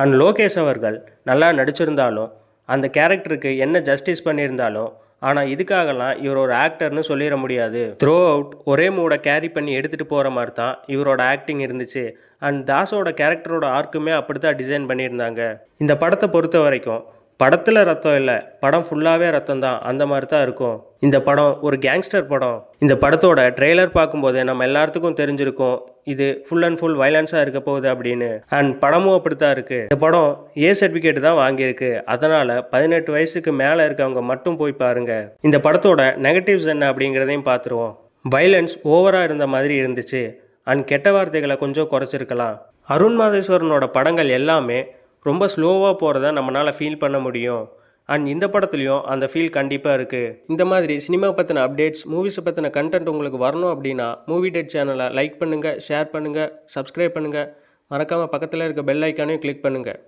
And Lokesh அவர்கள் நல்லா நடிச்சிருந்தாலும் அந்த கேரக்டருக்கு என்ன ஜஸ்டிஸ் பண்ணியிருந்தாலும் ஆனால் இதுக்காகலாம் இவர் ஒரு ஆக்டர்னு சொல்லிட முடியாது. த்ரோ அவுட் ஒரே மூடை கேரி பண்ணி எடுத்துகிட்டு போகிற மாதிரி தான் இவரோட ஆக்டிங் இருந்துச்சு. அண்ட் தாஸோட கேரக்டரோட ஆர்க்குமே அப்படி தான் டிசைன் பண்ணியிருந்தாங்க. இந்த படத்தை பொறுத்த வரைக்கும் படத்தில் ரத்தம் இல்லை, படம் ஃபுல்லாகவே ரத்தம் தான், அந்த மாதிரி தான் இருக்கும். இந்த படம் ஒரு கேங்ஸ்டர் படம். இந்த படத்தோட ட்ரெய்லர் பார்க்கும்போது நம்ம எல்லாத்துக்கும் தெரிஞ்சிருக்கும் இது ஃபுல் அண்ட் ஃபுல் வைலன்ஸாக இருக்க போகுது அப்படின்னு. அண்ட் படமும் அப்படி தான் இருக்குது. இந்த படம் ஏ சர்டிஃபிகேட் தான் வாங்கியிருக்கு. அதனால் 18 வயசுக்கு மேலே இருக்கவங்க மட்டும் போய் பாருங்கள். இந்த படத்தோட நெகட்டிவ்ஸ் என்ன அப்படிங்கிறதையும் பார்த்துருவோம். வைலன்ஸ் ஓவராக இருந்த மாதிரி இருந்துச்சு. அண்ட் கெட்ட வார்த்தைகளை கொஞ்சம் குறைச்சிருக்கலாம். அருண் மாதேஸ்வரனோட படங்கள் எல்லாமே ரொம்ப ஸ்லோவாக போகிறத நம்மளால் ஃபீல் பண்ண முடியும். அண்ட் இந்த படத்துலையும் அந்த ஃபீல் கண்டிப்பாக இருக்குது. இந்த மாதிரி சினிமா பற்றின அப்டேட்ஸ், மூவிஸை பற்றின கண்டென்ட் உங்களுக்கு வரணும் அப்படின்னா மூவி டேட் சேனலை லைக் பண்ணுங்கள், ஷேர் பண்ணுங்கள், சப்ஸ்கிரைப் பண்ணுங்கள். மறக்காமல் பக்கத்தில் இருக்க பெல் ஐக்கானையும் கிளிக் பண்ணுங்கள்.